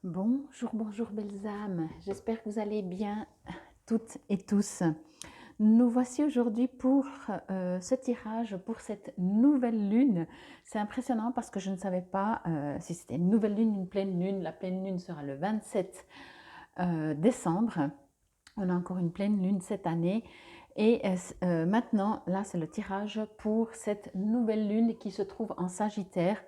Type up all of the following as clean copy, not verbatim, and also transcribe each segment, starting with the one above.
Bonjour belles âmes, j'espère que vous allez bien toutes et tous. Nous voici aujourd'hui pour ce tirage, pour cette nouvelle lune. C'est impressionnant parce que je ne savais pas si c'était une nouvelle lune, une pleine lune. La pleine lune sera le 27 décembre. On a encore une pleine lune cette année. Et maintenant, là, c'est le tirage pour cette nouvelle lune qui se trouve en Sagittaire.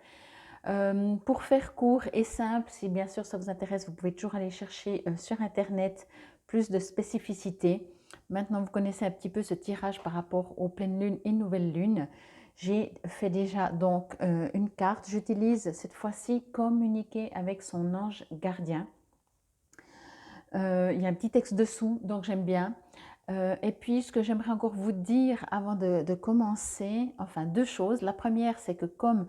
Pour faire court et simple, si bien sûr ça vous intéresse, vous pouvez toujours aller chercher sur internet plus de spécificité. Maintenant vous connaissez un petit peu ce tirage par rapport aux pleines lunes et nouvelles lunes. J'ai fait déjà donc une carte. J'utilise cette fois-ci communiquer avec son ange gardien. Il y a un petit texte dessous, donc j'aime bien. Et puis, ce que j'aimerais encore vous dire avant de commencer, enfin deux choses. La première, c'est que comme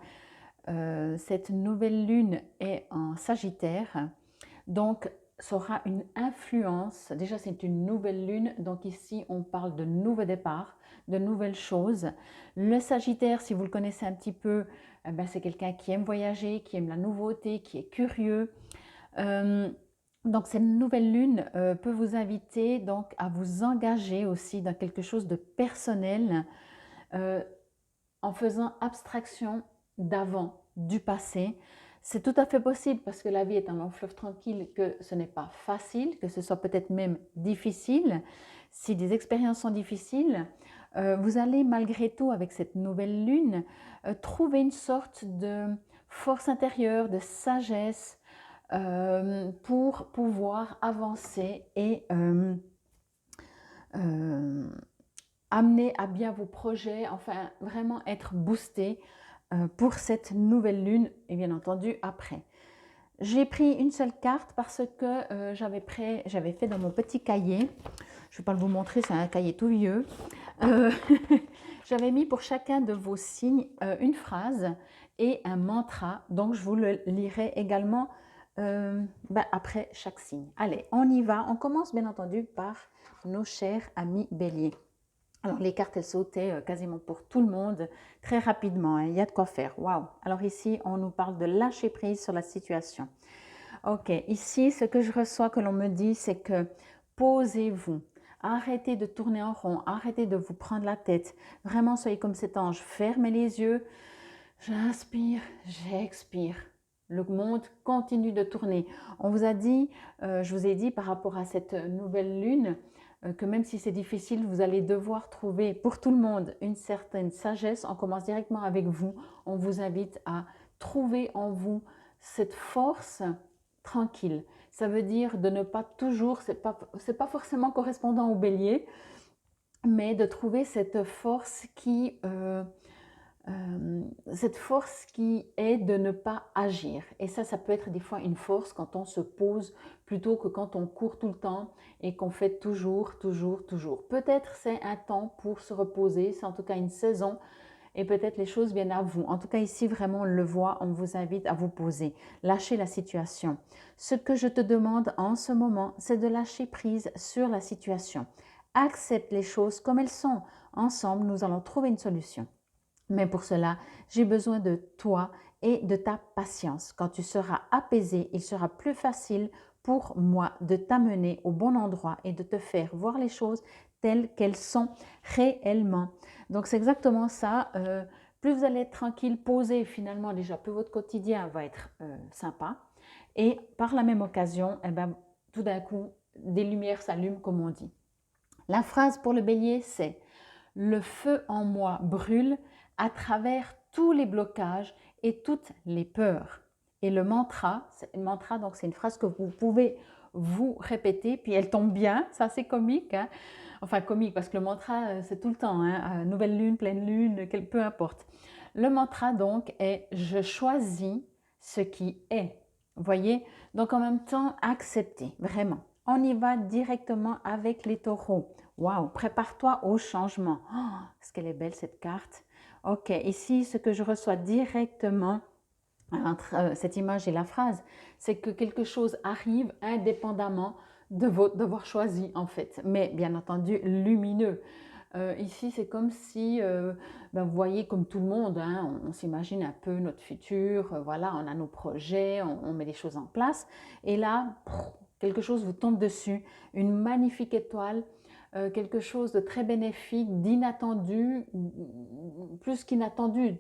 cette nouvelle lune est en Sagittaire, donc ça aura une influence. Déjà, c'est une nouvelle lune, donc ici, on parle de nouveaux départs, de nouvelles choses. Le Sagittaire, si vous le connaissez un petit peu, c'est quelqu'un qui aime voyager, qui aime la nouveauté, qui est curieux. Euh, donc cette nouvelle lune peut vous inviter donc à vous engager aussi dans quelque chose de personnel euh, en faisant abstraction d'avant, du passé. C'est tout à fait possible parce que la vie est un long fleuve tranquille, que ce n'est pas facile, que ce soit peut-être même difficile. Si des expériences sont difficiles, vous allez malgré tout avec cette nouvelle lune trouver une sorte de force intérieure, de sagesse pour pouvoir avancer et euh, amener à bien vos projets, enfin vraiment être boosté pour cette nouvelle lune et bien entendu après. J'ai pris une seule carte parce que j'avais fait dans mon petit cahier, je ne vais pas vous montrer, c'est un cahier tout vieux, euh, j'avais mis pour chacun de vos signes une phrase et un mantra, donc je vous le lirai également après chaque signe. Allez, on y va, on commence bien entendu par nos chers amis béliers. Alors, les cartes, elles sautaient quasiment pour tout le monde très rapidement. Hein. Il y a de quoi faire. Waouh! Alors ici, on nous parle de lâcher prise sur la situation. Ok, ici, ce que je reçois, que l'on me dit, c'est que posez-vous. Arrêtez de tourner en rond. Arrêtez de vous prendre la tête. Vraiment, soyez comme cet ange. Fermez les yeux. J'inspire, j'expire. Le monde continue de tourner. On vous a dit, je vous ai dit par rapport à cette nouvelle lune, que même si c'est difficile, vous allez devoir trouver pour tout le monde une certaine sagesse. On commence directement avec vous. On vous invite à trouver en vous cette force tranquille. Ça veut dire de ne pas toujours, c'est pas forcément correspondant au bélier, mais de trouver cette force qui est de ne pas agir. Et ça peut être des fois une force quand on se pose plutôt que quand on court tout le temps et qu'on fait toujours. Peut-être c'est un temps pour se reposer, c'est en tout cas une saison et peut-être les choses viennent à vous. En tout cas ici vraiment on le voit, on vous invite à vous poser, lâcher la situation. Ce que je te demande en ce moment, c'est de lâcher prise sur la situation. Accepte les choses comme elles sont. Ensemble, nous allons trouver une solution. Mais pour cela, j'ai besoin de toi et de ta patience. Quand tu seras apaisé, il sera plus facile pour moi de t'amener au bon endroit et de te faire voir les choses telles qu'elles sont réellement. Donc c'est exactement ça. Plus vous allez être tranquille, posé, finalement déjà plus votre quotidien va être sympa. Et par la même occasion, tout d'un coup, des lumières s'allument comme on dit. La phrase pour le bélier, c'est « Le feu en moi brûle à travers tous les blocages et toutes les peurs. » Et le mantra, donc c'est une phrase que vous pouvez vous répéter, puis elle tombe bien, c'est assez comique. Hein. Enfin comique parce que le mantra, c'est tout le temps, hein, nouvelle lune, pleine lune, peu importe. Le mantra donc est « Je choisis ce qui est ». Vous voyez? Donc en même temps, accepter, vraiment. On y va directement avec les taureaux. Waouh, prépare-toi au changement. Oh, est-ce qu'elle est belle cette carte? Ok, ici, ce que je reçois directement entre cette image et la phrase, c'est que quelque chose arrive indépendamment d'avoir choisi en fait, mais bien entendu lumineux. Ici, c'est comme si, ben, vous voyez, comme tout le monde, hein, on s'imagine un peu notre futur, voilà, on a nos projets, on met des choses en place. Et là, quelque chose vous tombe dessus, une magnifique étoile, quelque chose de très bénéfique, d'inattendu, plus qu'inattendu,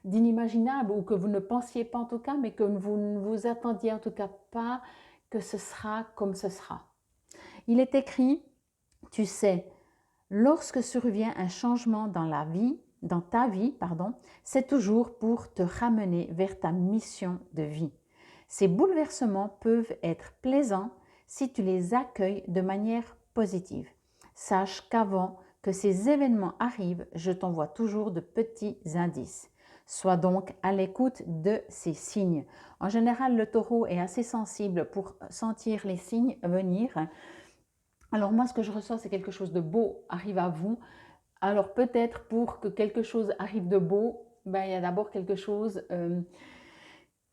d'inimaginable, ou que vous ne pensiez pas en tout cas, mais que vous ne vous attendiez en tout cas pas que ce sera comme ce sera. Il est écrit, tu sais, lorsque survient un changement dans la vie, dans ta vie, pardon, c'est toujours pour te ramener vers ta mission de vie. Ces bouleversements peuvent être plaisants si tu les accueilles de manière positive. Sache qu'avant que ces événements arrivent, je t'envoie toujours de petits indices. Sois donc à l'écoute de ces signes. En général, le taureau est assez sensible pour sentir les signes venir. Alors moi, ce que je ressens, c'est quelque chose de beau arrive à vous. Alors peut-être pour que quelque chose arrive de beau, ben, il y a d'abord quelque chose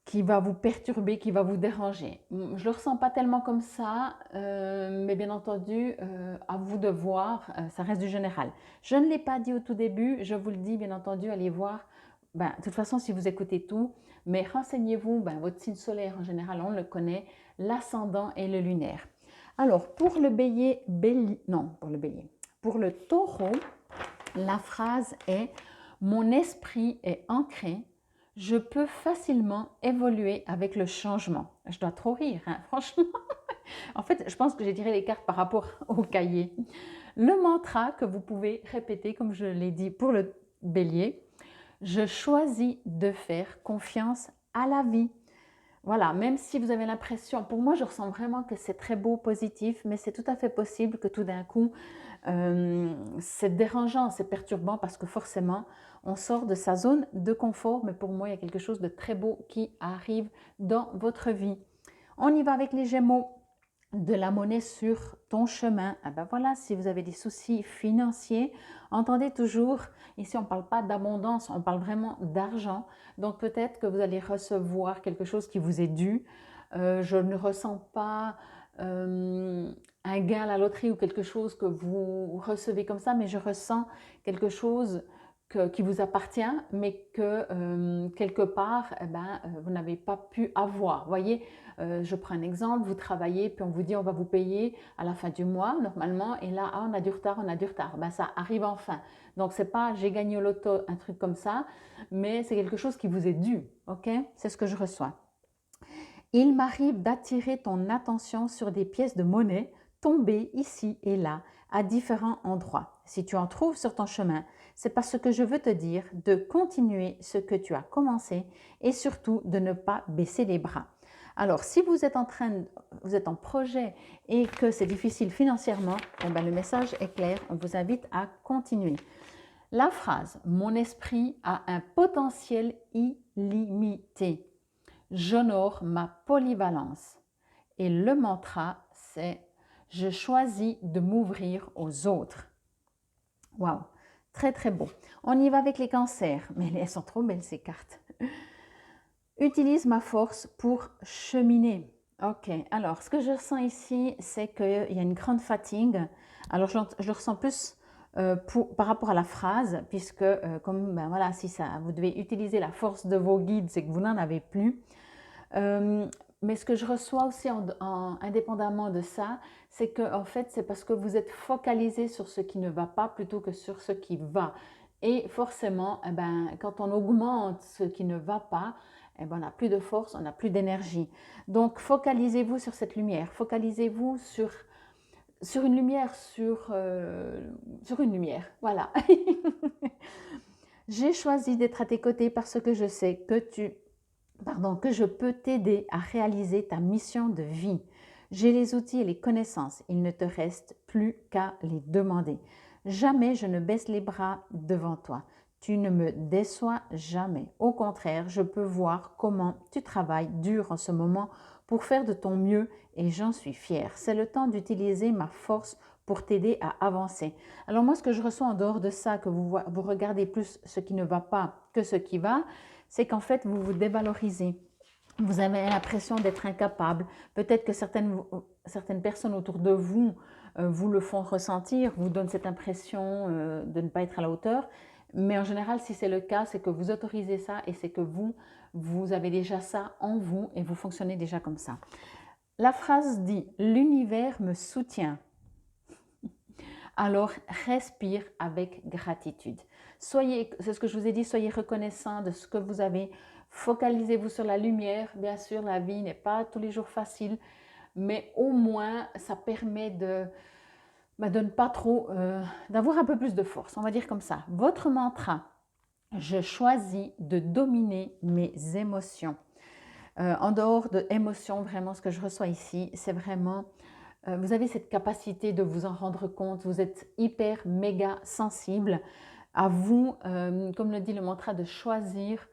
qui va vous perturber, qui va vous déranger. Je ne le ressens pas tellement comme ça, mais bien entendu, à vous de voir, ça reste du général. Je ne l'ai pas dit au tout début, je vous le dis, bien entendu, allez voir. Ben, de toute façon, si vous écoutez tout, mais renseignez-vous, ben, votre signe solaire en général, on le connaît, l'ascendant et le lunaire. Alors, pour le bélier, non, pour le bélier, pour le taureau, la phrase est « Mon esprit est ancré, je peux facilement évoluer avec le changement. » Je dois trop rire, hein, franchement. En fait, je pense que j'ai tiré les cartes par rapport au cahier. Le mantra que vous pouvez répéter, comme je l'ai dit pour le bélier, je choisis de faire confiance à la vie. Voilà, même si vous avez l'impression, pour moi je ressens vraiment que c'est très beau, positif, mais c'est tout à fait possible que tout d'un coup, c'est dérangeant, c'est perturbant parce que forcément, on sort de sa zone de confort, mais pour moi, il y a quelque chose de très beau qui arrive dans votre vie. On y va avec les Gémeaux. De la monnaie sur ton chemin. Ah ben voilà, si vous avez des soucis financiers, entendez toujours, ici on ne parle pas d'abondance, on parle vraiment d'argent. Donc peut-être que vous allez recevoir quelque chose qui vous est dû. Je ne ressens pas un gain à la loterie ou quelque chose que vous recevez comme ça, mais je ressens quelque chose qui vous appartient, mais que quelque part, eh ben, vous n'avez pas pu avoir. Vous voyez, je prends un exemple, vous travaillez, puis on vous dit on va vous payer à la fin du mois, normalement, et là, ah, on a du retard, on a du retard. Ben, ça arrive enfin. Donc, c'est pas j'ai gagné au loto, un truc comme ça, mais c'est quelque chose qui vous est dû, ok? C'est ce que je reçois. Il m'arrive d'attirer ton attention sur des pièces de monnaie tombées ici et là, à différents endroits. Si tu en trouves sur ton chemin, c'est parce que je veux te dire de continuer ce que tu as commencé et surtout de ne pas baisser les bras. Alors, si vous êtes en projet et que c'est difficile financièrement, eh bien, le message est clair, on vous invite à continuer. La phrase « Mon esprit a un potentiel illimité ». J'honore ma polyvalence. Et le mantra, c'est « Je choisis de m'ouvrir aux autres ». Waouh, très très beau. On y va avec les cancers, mais elles sont trop belles ces cartes. Utilise ma force pour cheminer. Ok, alors ce que je ressens ici, c'est qu'il y a une grande fatigue. Alors je le ressens plus par rapport à la phrase, puisque comme ben voilà, si ça, vous devez utiliser la force de vos guides, c'est que vous n'en avez plus. Mais ce que je reçois aussi indépendamment de ça, c'est que en fait, c'est parce que vous êtes focalisé sur ce qui ne va pas plutôt que sur ce qui va. Et forcément, eh ben, quand on augmente ce qui ne va pas, eh ben, on n'a plus de force, on n'a plus d'énergie. Donc, focalisez-vous sur cette lumière. Focalisez-vous sur une lumière, sur une lumière. Voilà. J'ai choisi d'être à tes côtés parce que je sais que que je peux t'aider à réaliser ta mission de vie. J'ai les outils et les connaissances. Il ne te reste plus qu'à les demander. Jamais je ne baisse les bras devant toi. Tu ne me déçois jamais. Au contraire, je peux voir comment tu travailles dur en ce moment pour faire de ton mieux et j'en suis fière. C'est le temps d'utiliser ma force pour t'aider à avancer. Alors moi, ce que je reçois en dehors de ça, que vous regardez plus ce qui ne va pas que ce qui va, c'est qu'en fait, vous vous dévalorisez. Vous avez l'impression d'être incapable. Peut-être que certaines personnes autour de vous vous le font ressentir, vous donnent cette impression de ne pas être à la hauteur. Mais en général, si c'est le cas, c'est que vous autorisez ça et c'est que vous avez déjà ça en vous et vous fonctionnez déjà comme ça. La phrase dit « L'univers me soutient ». Alors, respire avec gratitude. Soyez, c'est ce que je vous ai dit, soyez reconnaissant de ce que vous avez. Focalisez-vous sur la lumière. Bien sûr, la vie n'est pas tous les jours facile, mais au moins, ça permet de ne pas trop, d'avoir un peu plus de force. On va dire comme ça. Votre mantra, je choisis de dominer mes émotions. En dehors de émotions, vraiment, ce que je reçois ici, c'est vraiment vous avez cette capacité de vous en rendre compte, vous êtes hyper, méga sensible. À vous, comme le dit le mantra, de choisir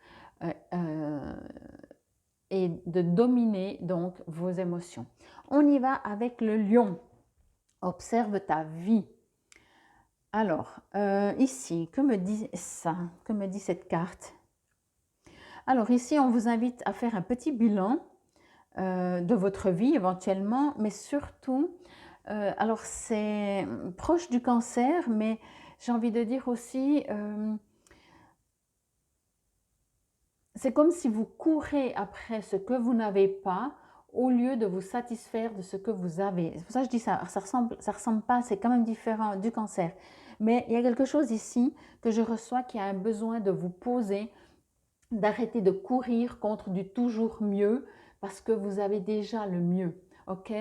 et de dominer donc vos émotions. On y va avec le lion. Observe ta vie. Alors, ici, que me dit ça? Que me dit cette carte? Alors ici, on vous invite à faire un petit bilan de votre vie éventuellement, mais surtout, alors c'est proche du cancer, mais j'ai envie de dire aussi, c'est comme si vous courez après ce que vous n'avez pas au lieu de vous satisfaire de ce que vous avez. C'est pour ça que je dis ça, ça ressemble pas, c'est quand même différent du cancer. Mais il y a quelque chose ici que je reçois qui a un besoin de vous poser, d'arrêter de courir contre du toujours mieux parce que vous avez déjà le mieux. Ok?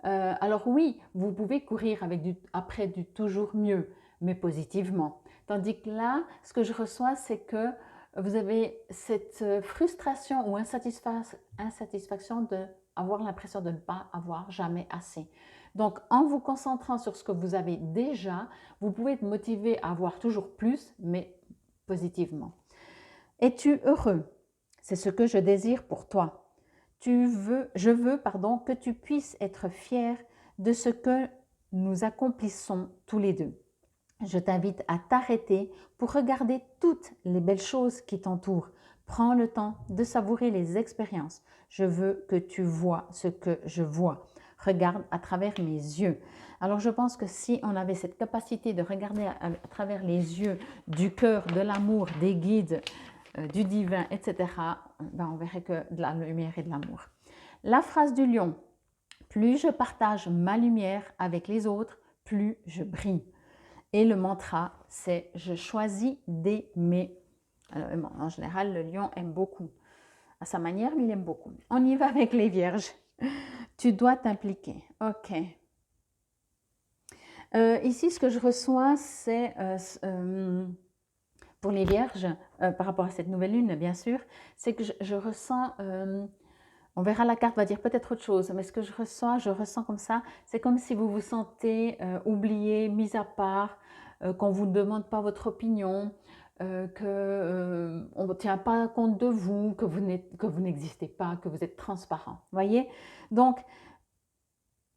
Alors oui, vous pouvez courir après du toujours mieux, mais positivement. Tandis que là, ce que je reçois, c'est que vous avez cette frustration ou insatisfaction d'avoir l'impression de ne pas avoir jamais assez. Donc, en vous concentrant sur ce que vous avez déjà, vous pouvez être motivé à avoir toujours plus, mais positivement. Es-tu heureux? C'est ce que je désire pour toi. Je veux que tu puisses être fier de ce que nous accomplissons tous les deux. Je t'invite à t'arrêter pour regarder toutes les belles choses qui t'entourent. Prends le temps de savourer les expériences. Je veux que tu vois ce que je vois. Regarde à travers mes yeux. Alors je pense que si on avait cette capacité de regarder à travers les yeux du cœur, de l'amour, des guides, du divin, etc., ben on verrait que de la lumière et de l'amour. La phrase du lion, plus je partage ma lumière avec les autres, plus je brille. Et le mantra, c'est je choisis d'aimer. En général, le lion aime beaucoup. À sa manière, mais il aime beaucoup. On y va avec les vierges. Tu dois t'impliquer. Ok. Ici, ce que je reçois, c'est pour les vierges, par rapport à cette nouvelle lune, bien sûr, c'est que je ressens, on verra la carte va dire peut-être autre chose, mais ce que je ressens comme ça, c'est comme si vous vous sentez oublié, mis à part, qu'on ne vous demande pas votre opinion, qu'on ne tient pas compte de vous, que vous n'existez pas, que vous êtes transparent. Voyez? Donc,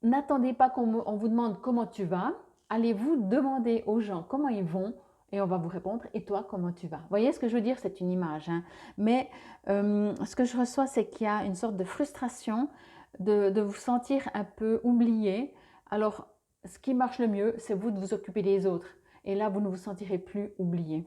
n'attendez pas qu'on vous demande comment tu vas. Allez-vous demander aux gens comment ils vont et on va vous répondre. Et toi, comment tu vas? Vous voyez ce que je veux dire? C'est une image. Hein? Mais ce que je reçois, c'est qu'il y a une sorte de frustration de vous sentir un peu oublié. Alors, ce qui marche le mieux, c'est vous de vous occuper des autres. Et là, vous ne vous sentirez plus oublié.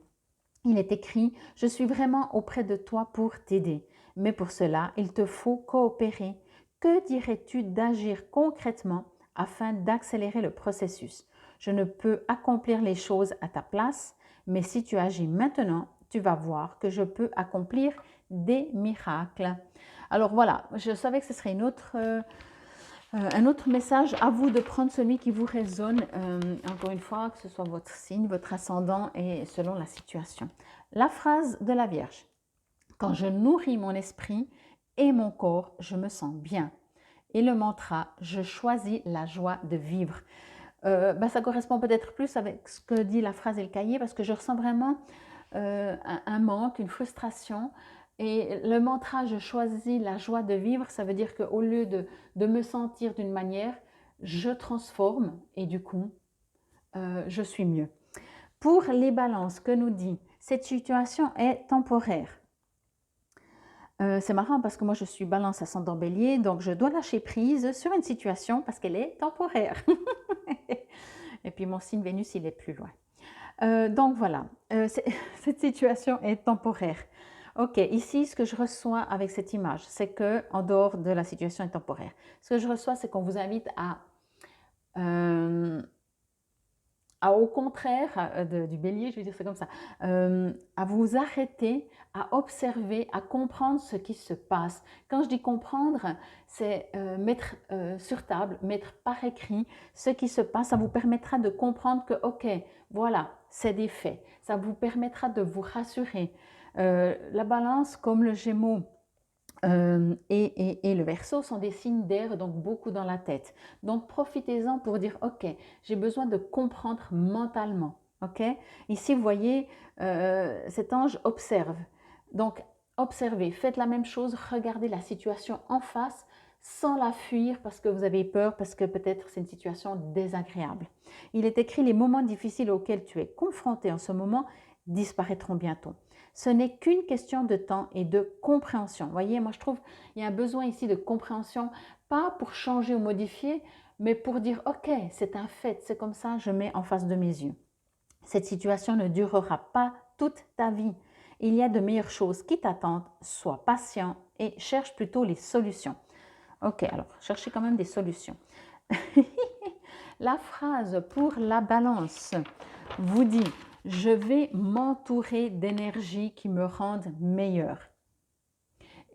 Il est écrit « Je suis vraiment auprès de toi pour t'aider. Mais pour cela, il te faut coopérer. Que dirais-tu d'agir concrètement afin d'accélérer le processus? Je ne peux accomplir les choses à ta place, mais si tu agis maintenant, tu vas voir que je peux accomplir des miracles. » Alors voilà, je savais que ce serait un autre message. À vous de prendre celui qui vous résonne, encore une fois, que ce soit votre signe, votre ascendant et selon la situation. La phrase de la Vierge. Quand je nourris mon esprit et mon corps, je me sens bien. Et le mantra, je choisis la joie de vivre. Ça correspond peut-être plus avec ce que dit la phrase et le cahier parce que je ressens vraiment un manque, une frustration. Et le mantra, je choisis la joie de vivre, ça veut dire qu'au lieu de me sentir d'une manière, je transforme et du coup, je suis mieux. Pour les balances, que nous dit, cette situation est temporaire. C'est marrant parce que moi je suis balance ascendant bélier, donc je dois lâcher prise sur une situation parce qu'elle est temporaire. Et puis mon signe Vénus, il est plus loin. Donc voilà, cette situation est temporaire. Ok, ici, ce que je reçois avec cette image, c'est que en dehors de la situation est temporaire, ce que je reçois, c'est qu'on vous invite euh, au contraire du bélier, je vais dire c'est comme ça, à vous arrêter, à observer, à comprendre ce qui se passe. Quand je dis comprendre, c'est mettre sur table, mettre par écrit ce qui se passe. Ça vous permettra de comprendre que, ok, voilà, c'est des faits. Ça vous permettra de vous rassurer. La balance, comme le gémeaux, et le Verseau sont des signes d'air, donc beaucoup dans la tête. Donc profitez-en pour dire, ok, j'ai besoin de comprendre mentalement. Ok. Ici, vous voyez, cet ange observe. Donc observez, faites la même chose, regardez la situation en face sans la fuir parce que vous avez peur, parce que peut-être c'est une situation désagréable. Il est écrit, les moments difficiles auxquels tu es confronté en ce moment disparaîtront bientôt. Ce n'est qu'une question de temps et de compréhension. Vous voyez, moi je trouve qu'il y a un besoin ici de compréhension, pas pour changer ou modifier, mais pour dire, ok, c'est un fait, c'est comme ça, je mets en face de mes yeux. Cette situation ne durera pas toute ta vie. Il y a de meilleures choses qui t'attendent. Sois patient et cherche plutôt les solutions. Ok, alors cherchez quand même des solutions. La phrase pour la balance vous dit « Je vais m'entourer d'énergie qui me rendent meilleur ».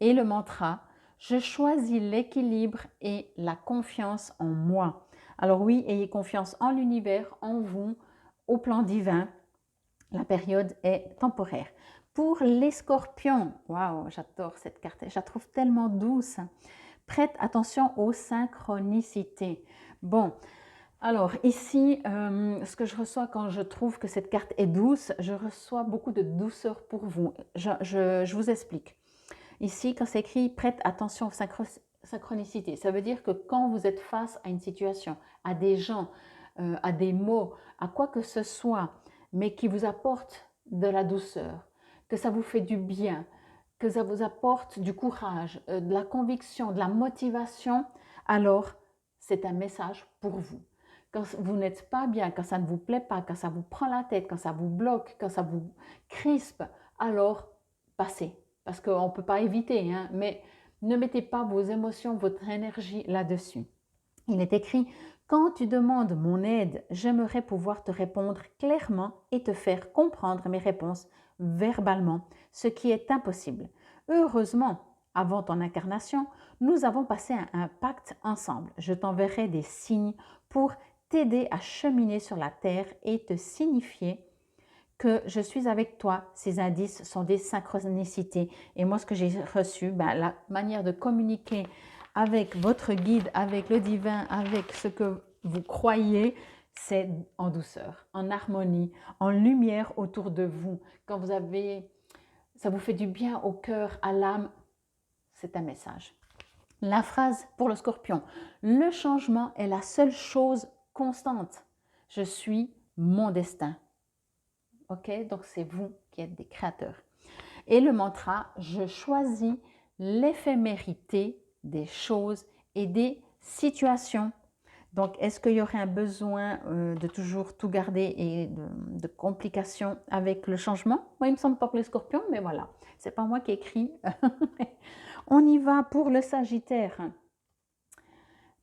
Et le mantra « Je choisis l'équilibre et la confiance en moi ». Alors oui, ayez confiance en l'univers, en vous, au plan divin. La période est temporaire. Pour les scorpions, waouh, j'adore cette carte, je la trouve tellement douce. Prête attention aux synchronicités. Bon, alors ici, ce que je reçois quand je trouve que cette carte est douce, je reçois beaucoup de douceur pour vous. Je vous explique. Ici, quand c'est écrit « prête attention aux synchronicités », ça veut dire que quand vous êtes face à une situation, à des gens, à des mots, à quoi que ce soit, mais qui vous apporte de la douceur, que ça vous fait du bien, que ça vous apporte du courage, de la conviction, de la motivation, alors c'est un message pour vous. Quand vous n'êtes pas bien, quand ça ne vous plaît pas, quand ça vous prend la tête, quand ça vous bloque, quand ça vous crispe, alors passez. Parce qu'on ne peut pas éviter, hein, mais ne mettez pas vos émotions, votre énergie là-dessus. Il est écrit « Quand tu demandes mon aide, j'aimerais pouvoir te répondre clairement et te faire comprendre mes réponses verbalement, ce qui est impossible. Heureusement, avant ton incarnation, nous avons passé un pacte ensemble. Je t'enverrai des signes pour t'aider à cheminer sur la terre et te signifier que je suis avec toi. Ces indices sont des synchronicités. Et moi, ce que j'ai reçu, la manière de communiquer avec votre guide, avec le divin, avec ce que vous croyez, c'est en douceur, en harmonie, en lumière autour de vous. Quand vous avez, ça vous fait du bien au cœur, à l'âme, c'est un message. La phrase pour le scorpion, le changement est la seule chose constante. Je suis mon destin. Ok, donc c'est vous qui êtes des créateurs. Et le mantra, je choisis l'éphémérité des choses et des situations. Donc, est-ce qu'il y aurait un besoin de toujours tout garder et de complications avec le changement? Moi, il me semble pas pour les scorpions, mais voilà, c'est pas moi qui écris. On y va pour le Sagittaire.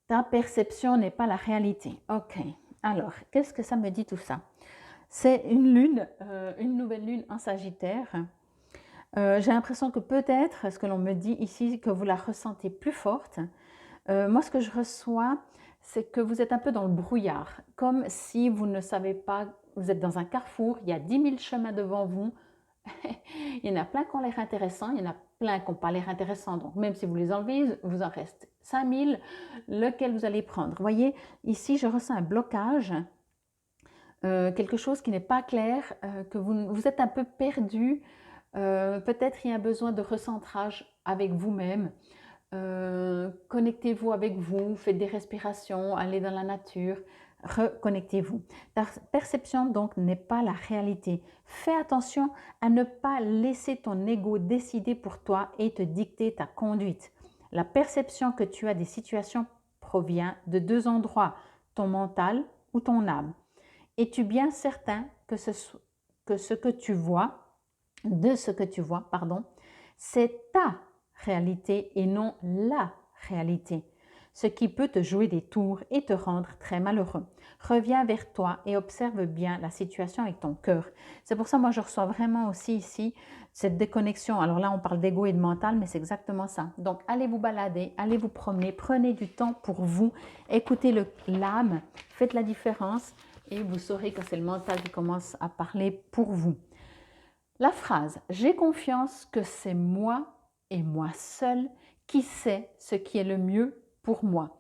Ta perception n'est pas la réalité. Ok, alors, qu'est-ce que ça me dit tout ça? C'est une lune, une nouvelle lune en Sagittaire. J'ai l'impression que peut-être, ce que l'on me dit ici, que vous la ressentez plus forte. Moi, ce que je reçois, c'est que vous êtes un peu dans le brouillard, comme si vous ne savez pas, vous êtes dans un carrefour, il y a 10 000 chemins devant vous, il y en a plein qui ont l'air intéressants, il y en a plein qui n'ont pas l'air intéressants, donc même si vous les enlevez, vous en reste 5 000, lequel vous allez prendre. Vous voyez, ici, je ressens un blocage, quelque chose qui n'est pas clair, que vous êtes un peu perdu, peut-être il y a un besoin de recentrage avec vous-même. Connectez-vous avec vous, faites des respirations, allez dans la nature, reconnectez-vous. Ta perception donc n'est pas la réalité. Fais attention à ne pas laisser ton ego décider pour toi et te dicter ta conduite. La perception que tu as des situations provient de deux endroits, ton mental ou ton âme. Es-tu bien certain que ce que tu vois, de ce que tu vois, pardon, c'est ta réalité et non la réalité, ce qui peut te jouer des tours et te rendre très malheureux. Reviens vers toi et observe bien la situation avec ton cœur. C'est pour ça, moi, je reçois vraiment aussi ici cette déconnexion. Alors là, on parle d'ego et de mental, mais c'est exactement ça. Donc, allez vous balader, allez vous promener, prenez du temps pour vous, écoutez l'âme, faites la différence et vous saurez que c'est le mental qui commence à parler pour vous. La phrase « J'ai confiance que c'est moi et moi seul qui sait ce qui est le mieux pour moi ».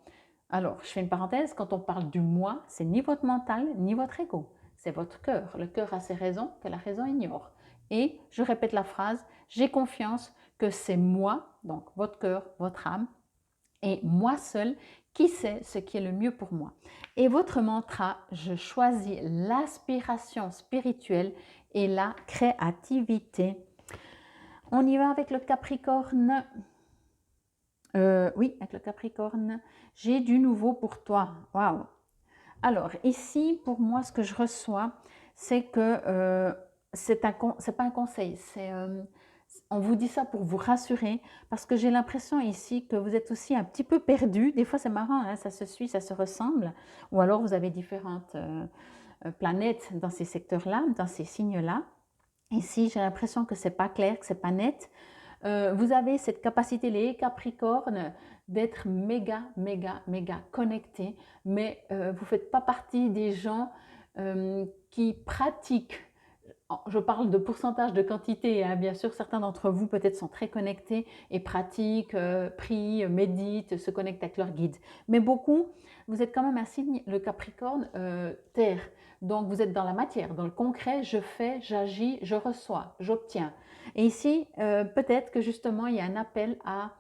Alors, je fais une parenthèse, quand on parle du moi, c'est ni votre mental ni votre ego, c'est votre cœur. Le cœur a ses raisons que la raison ignore. Et je répète la phrase « J'ai confiance que c'est moi », donc votre cœur, votre âme, et moi seul qui sait ce qui est le mieux pour moi. Et votre mantra, je choisis l'aspiration spirituelle et la créativité. On y va avec le Capricorne. Oui, avec le Capricorne. J'ai du nouveau pour toi. Waouh! Alors, ici, pour moi, ce que je reçois, c'est que c'est pas un conseil, on vous dit ça pour vous rassurer, parce que j'ai l'impression ici que vous êtes aussi un petit peu perdu. Des fois, c'est marrant, hein, ça se suit, ça se ressemble. Ou alors, vous avez différentes planètes dans ces secteurs-là, dans ces signes-là. Ici, j'ai l'impression que c'est pas clair, que c'est pas net. Vous avez cette capacité, les Capricornes, d'être méga, méga, méga connectés, mais vous ne faites pas partie des gens qui pratiquent. Je parle de pourcentage de quantité, hein. Bien sûr, certains d'entre vous peut-être sont très connectés et pratiquent, prient, méditent, se connectent avec leur guide. Mais beaucoup, vous êtes quand même un signe, le Capricorne, terre. Donc, vous êtes dans la matière, dans le concret, je fais, j'agis, je reçois, j'obtiens. Et ici, peut-être que justement, il y a un appel à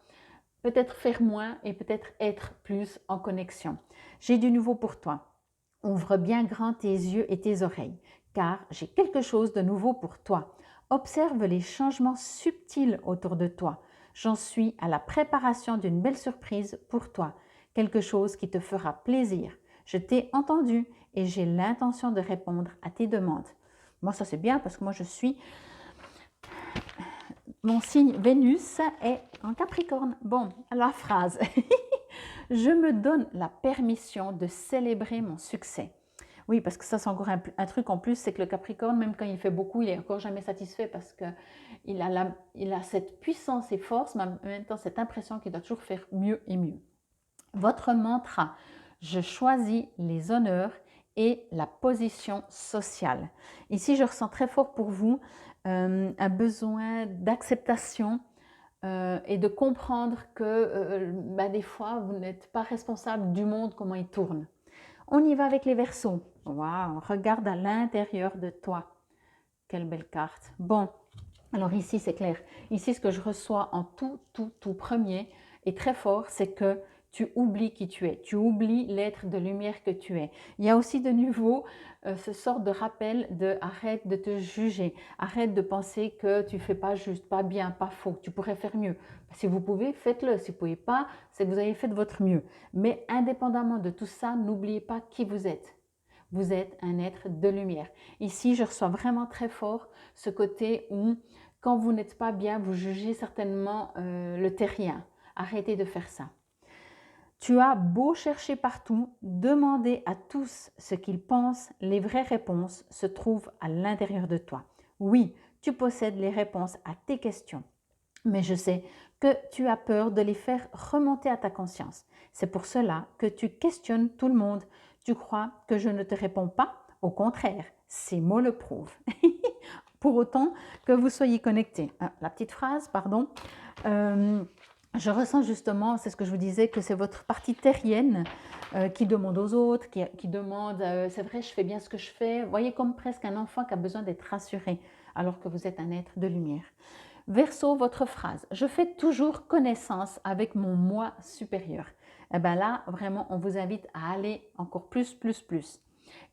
peut-être faire moins et peut-être être plus en connexion. J'ai du nouveau pour toi. Ouvre bien grand tes yeux et tes oreilles, car j'ai quelque chose de nouveau pour toi. Observe les changements subtils autour de toi. J'en suis à la préparation d'une belle surprise pour toi, quelque chose qui te fera plaisir. Je t'ai entendu et j'ai l'intention de répondre à tes demandes. Moi, ça c'est bien parce que moi je suis... Mon signe Vénus est en Capricorne. Bon, la phrase. Je me donne la permission de célébrer mon succès. Oui, parce que ça, c'est encore un truc en plus, c'est que le Capricorne, même quand il fait beaucoup, il n'est encore jamais satisfait parce qu'il a cette puissance et force, mais en même temps cette impression qu'il doit toujours faire mieux et mieux. Votre mantra, je choisis les honneurs et la position sociale. Ici, je ressens très fort pour vous un besoin d'acceptation et de comprendre que des fois, vous n'êtes pas responsable du monde, comment il tourne. On y va avec les Verseaux. Waouh, regarde à l'intérieur de toi. Quelle belle carte. Bon, alors ici, c'est clair. Ici, ce que je reçois en tout premier et très fort, c'est que tu oublies qui tu es. Tu oublies l'être de lumière que tu es. Il y a aussi de nouveau ce sort de rappel de arrête de te juger. Arrête de penser que tu ne fais pas juste, pas bien, pas faux. Tu pourrais faire mieux. Si vous pouvez, faites-le. Si vous ne pouvez pas, c'est que vous avez fait de votre mieux. Mais indépendamment de tout ça, n'oubliez pas qui vous êtes. Vous êtes un être de lumière. Ici, je reçois vraiment très fort ce côté où, quand vous n'êtes pas bien, vous jugez certainement le terrien. Arrêtez de faire ça. Tu as beau chercher partout, demander à tous ce qu'ils pensent, les vraies réponses se trouvent à l'intérieur de toi. Oui, tu possèdes les réponses à tes questions, mais je sais que tu as peur de les faire remonter à ta conscience. C'est pour cela que tu questionnes tout le monde. Tu crois que je ne te réponds pas? Au contraire, ces mots le prouvent. Pour autant que vous soyez connectés. La petite phrase, pardon. Je ressens justement, c'est ce que je vous disais, que c'est votre partie terrienne qui demande aux autres, qui demande c'est vrai, je fais bien ce que je fais. Vous voyez, comme presque un enfant qui a besoin d'être rassuré, alors que vous êtes un être de lumière. Verseau, votre phrase. Je fais toujours connaissance avec mon moi supérieur. eh bien là, vraiment, on vous invite à aller encore plus, plus, plus.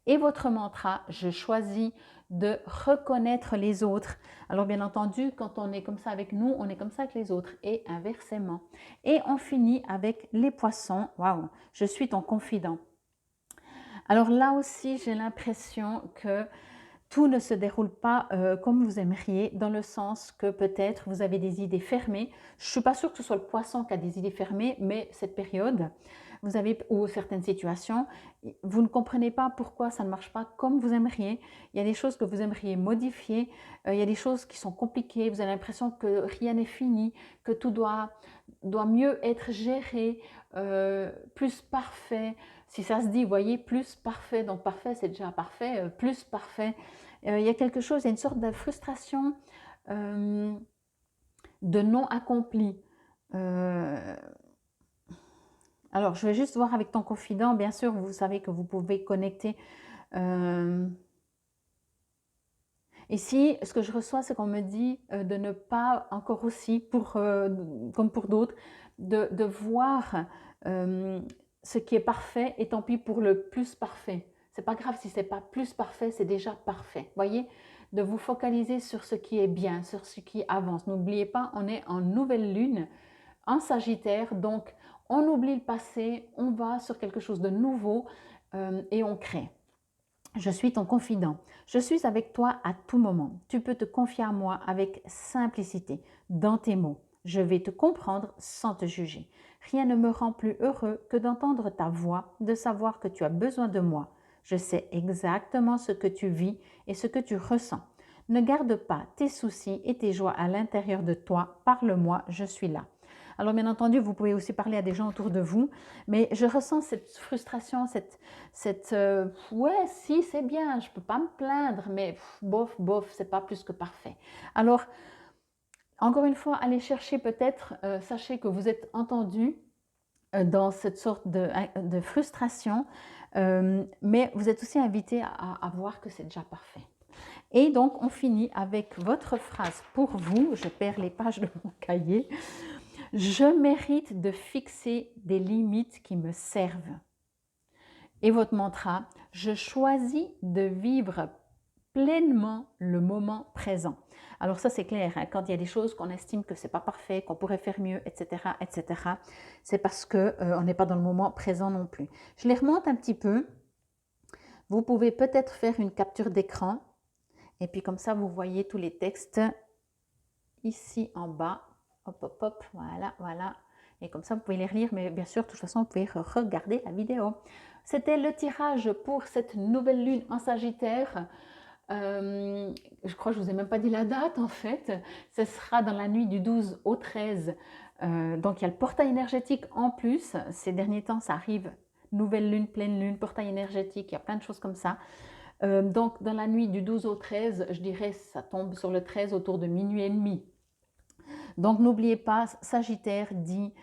Et votre mantra, je choisis de reconnaître les autres. Alors bien entendu, quand on est comme ça avec nous, on est comme ça avec les autres et inversement. Et on finit avec les poissons. Waouh, je suis ton confident. Alors là aussi, j'ai l'impression que tout ne se déroule pas comme vous aimeriez, dans le sens que peut-être vous avez des idées fermées. Je ne suis pas sûre que ce soit le poisson qui a des idées fermées, mais cette période, vous avez, ou certaines situations, vous ne comprenez pas pourquoi ça ne marche pas comme vous aimeriez. Il y a des choses que vous aimeriez modifier, il y a des choses qui sont compliquées, vous avez l'impression que rien n'est fini, que tout doit mieux être géré, plus parfait. Si ça se dit, vous voyez, plus parfait, donc parfait c'est déjà parfait, plus parfait. Il y a quelque chose, il y a une sorte de frustration de non accompli. Alors, je vais juste voir avec ton confident, bien sûr, vous savez que vous pouvez connecter. Ici, ce que je reçois, c'est qu'on me dit de ne pas encore aussi, comme pour d'autres, de voir ce qui est parfait et tant pis pour le plus parfait. C'est pas grave si c'est pas plus parfait, c'est déjà parfait. Voyez, de vous focaliser sur ce qui est bien, sur ce qui avance. N'oubliez pas, on est en nouvelle lune, en Sagittaire, donc on oublie le passé, on va sur quelque chose de nouveau et on crée. Je suis ton confident. Je suis avec toi à tout moment. Tu peux te confier à moi avec simplicité, dans tes mots. Je vais te comprendre sans te juger. Rien ne me rend plus heureux que d'entendre ta voix, de savoir que tu as besoin de moi. Je sais exactement ce que tu vis et ce que tu ressens. Ne garde pas tes soucis et tes joies à l'intérieur de toi. Parle-moi, je suis là. Alors bien entendu, vous pouvez aussi parler à des gens autour de vous, mais je ressens cette frustration, ouais, si, c'est bien, je ne peux pas me plaindre, mais bof, bof, c'est pas plus que parfait. Alors, encore une fois, allez chercher peut-être, sachez que vous êtes entendu dans cette sorte de frustration, mais vous êtes aussi invité à voir que c'est déjà parfait. Et donc, on finit avec votre phrase pour vous. Je perds les pages de mon cahier. Je mérite de fixer des limites qui me servent. Et votre mantra, je choisis de vivre pleinement le moment présent. Alors ça c'est clair, hein, quand il y a des choses qu'on estime que c'est pas parfait, qu'on pourrait faire mieux, etc., c'est parce que on n'est pas dans le moment présent non plus. Je les remonte un petit peu. Vous pouvez peut-être faire une capture d'écran et puis comme ça vous voyez tous les textes ici en bas. Hop, hop, hop, voilà, voilà. Et comme ça, vous pouvez les relire, mais bien sûr, de toute façon, vous pouvez regarder la vidéo. C'était le tirage pour cette nouvelle lune en Sagittaire. Je crois que je ne vous ai même pas dit la date, en fait. Ce sera dans la nuit du 12 au 13. Donc, il y a le portail énergétique en plus. Ces derniers temps, ça arrive. Nouvelle lune, pleine lune, portail énergétique, il y a plein de choses comme ça. Donc, dans la nuit du 12 au 13, je dirais, ça tombe sur le 13 autour de minuit et demi. Donc n'oubliez pas, Sagittaire dit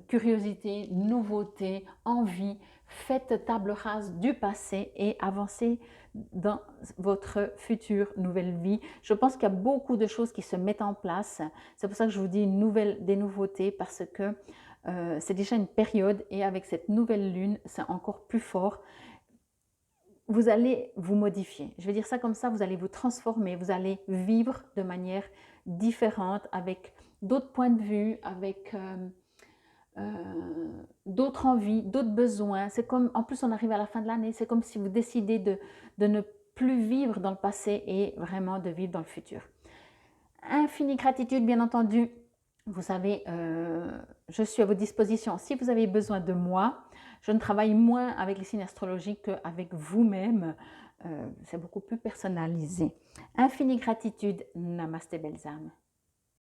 curiosité, nouveauté, envie, faites table rase du passé et avancez dans votre future nouvelle vie. Je pense qu'il y a beaucoup de choses qui se mettent en place. C'est pour ça que je vous dis des nouveautés parce que c'est déjà une période et avec cette nouvelle lune, c'est encore plus fort. Vous allez vous modifier. Je vais dire ça comme ça, vous allez vous transformer, vous allez vivre de manière différente, avec d'autres points de vue, avec d'autres envies, d'autres besoins. C'est comme, en plus on arrive à la fin de l'année, c'est comme si vous décidez de ne plus vivre dans le passé et vraiment de vivre dans le futur. Infinie gratitude, bien entendu. Vous savez, je suis à votre disposition. Si vous avez besoin de moi, je ne travaille moins avec les signes astrologiques qu'avec vous-même. C'est beaucoup plus personnalisé. Infinie gratitude. Namasté, belles âmes.